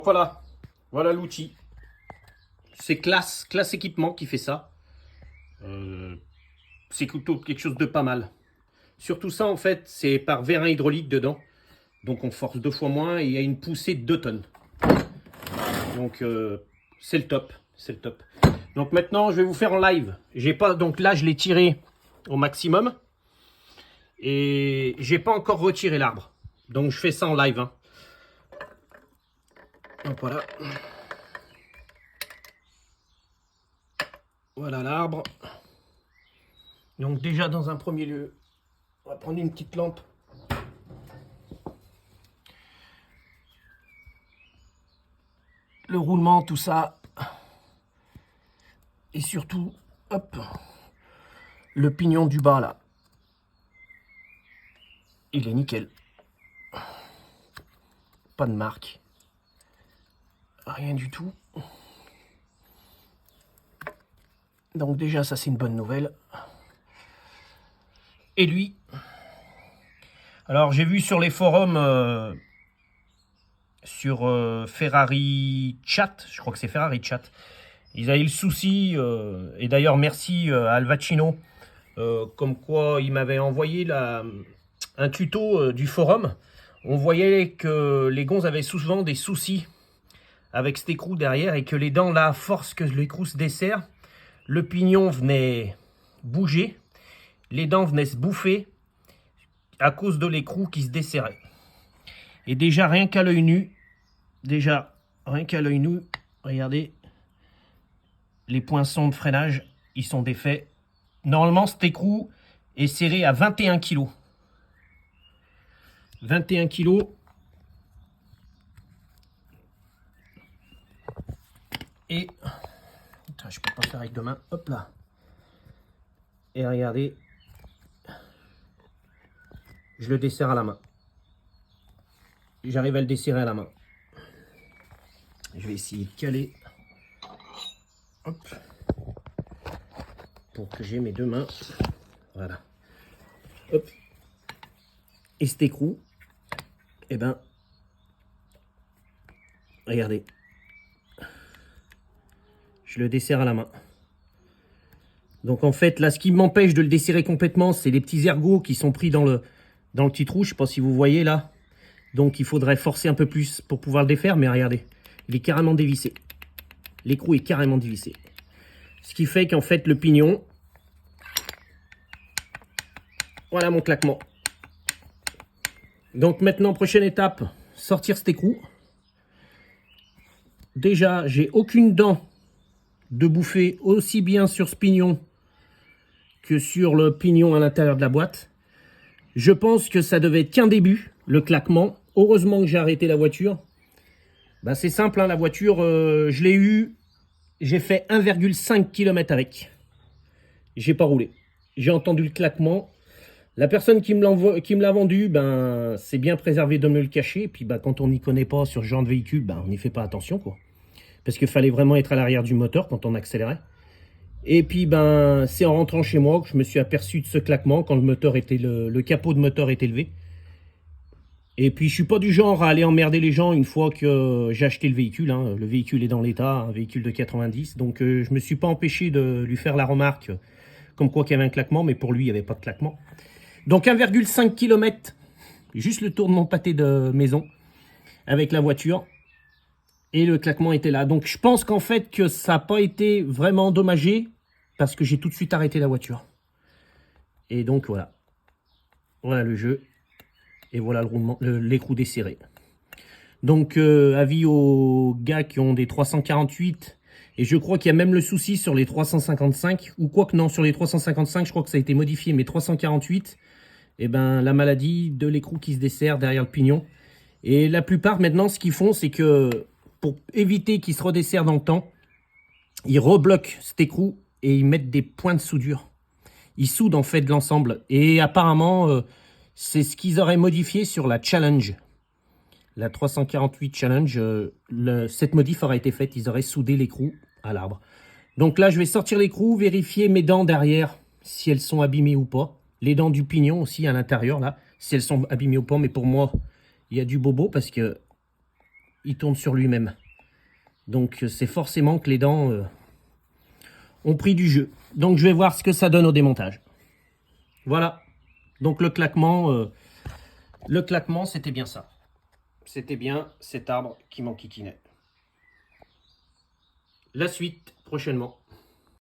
Voilà, voilà l'outil. C'est classe équipement qui fait ça. C'est plutôt quelque chose de pas mal. Surtout ça, en fait, c'est par vérin hydraulique dedans. Donc on force 2 fois moins et il y a une poussée de 2 tonnes. Donc c'est le top, c'est le top. Donc maintenant, je vais vous faire en live. J'ai pas, donc là, je l'ai tiré au maximum. Et j'ai pas encore retiré l'arbre. Donc je fais ça en live. Hein. Donc voilà. Voilà l'arbre. Donc déjà dans un premier lieu, on va prendre une petite lampe. Le roulement, tout ça. Et surtout, hop, le pignon du bas là. Il est nickel. Pas de marque. Rien du tout. Donc déjà ça c'est une bonne nouvelle. Et lui, alors j'ai vu sur les forums, sur Ferrari Chat, je crois que c'est Ferrari Chat, ils avaient le souci, et d'ailleurs merci à Alvacino, comme quoi il m'avait envoyé un tuto du forum. On voyait que les gonzes avaient souvent des soucis avec cet écrou derrière et que les dents, là, à force que l'écrou se desserre, le pignon venait bouger, les dents venaient se bouffer à cause de l'écrou qui se desserrait. Et déjà, rien qu'à l'œil nu, regardez, les poinçons de freinage, ils sont défaits. Normalement, cet écrou est serré à 21 kg. 21 kg. Et je peux pas faire avec deux mains. Hop là. Et regardez, je le desserre à la main. J'arrive à le desserrer à la main. Je vais essayer de caler. Hop. Pour que j'ai mes deux mains. Voilà. Hop. Et cet écrou, eh ben, regardez. Je le desserre à la main. Donc en fait, là, ce qui m'empêche de le desserrer complètement, c'est les petits ergots qui sont pris dans le petit trou. Je ne sais pas si vous voyez là. Donc il faudrait forcer un peu plus pour pouvoir le défaire. Mais regardez, il est carrément dévissé. L'écrou est carrément dévissé. Ce qui fait qu'en fait, le pignon... Voilà mon claquement. Donc maintenant, prochaine étape, sortir cet écrou. Déjà, j'ai aucune dent de bouffer aussi bien sur ce pignon que sur le pignon à l'intérieur de la boîte. Je pense que ça devait être qu'un début, le claquement. Heureusement que j'ai arrêté la voiture. Ben, c'est simple, hein, la voiture, je l'ai eue, j'ai fait 1,5 km avec. J'ai pas roulé. J'ai entendu le claquement. La personne qui me l'a vendu, ben, c'est bien préservé de me le cacher. Et puis ben, quand on n'y connaît pas sur ce genre de véhicule, ben, on n'y fait pas attention, quoi. Parce qu'il fallait vraiment être à l'arrière du moteur quand on accélérait. Et puis ben c'est en rentrant chez moi que je me suis aperçu de ce claquement quand le capot de moteur était levé. Et puis je suis pas du genre à aller emmerder les gens une fois que j'ai acheté le véhicule. Hein. Le véhicule est dans l'état, un véhicule de 90. Donc je me suis pas empêché de lui faire la remarque comme quoi qu'il y avait un claquement, mais pour lui il n'y avait pas de claquement. Donc 1,5 km, juste le tour de mon pâté de maison avec la voiture. Et le claquement était là. Donc je pense qu'en fait que ça n'a pas été vraiment endommagé parce que j'ai tout de suite arrêté la voiture. Et donc voilà. Voilà le jeu. Et voilà le roulement, l'écrou desserré. Donc avis aux gars qui ont des 348. Et je crois qu'il y a même le souci sur les 355. Ou quoi que non, sur les 355, je crois que ça a été modifié. Mais 348, eh ben, la maladie de l'écrou qui se dessert derrière le pignon. Et la plupart maintenant, ce qu'ils font, c'est que... pour éviter qu'il se redessert dans le temps, ils rebloquent cet écrou et ils mettent des points de soudure. Ils soudent en fait l'ensemble. Et apparemment, c'est ce qu'ils auraient modifié sur la Challenge. La 348 Challenge, cette modif aurait été faite. Ils auraient soudé l'écrou à l'arbre. Donc là, je vais sortir l'écrou, vérifier mes dents derrière, si elles sont abîmées ou pas. Les dents du pignon aussi à l'intérieur, là, si elles sont abîmées ou pas. Mais pour moi, il y a du bobo parce que il tourne sur lui-même. Donc c'est forcément que les dents ont pris du jeu. Donc je vais voir ce que ça donne au démontage. Voilà. Donc le claquement, c'était bien ça. C'était bien cet arbre qui m'enquiquinait. La suite, prochainement.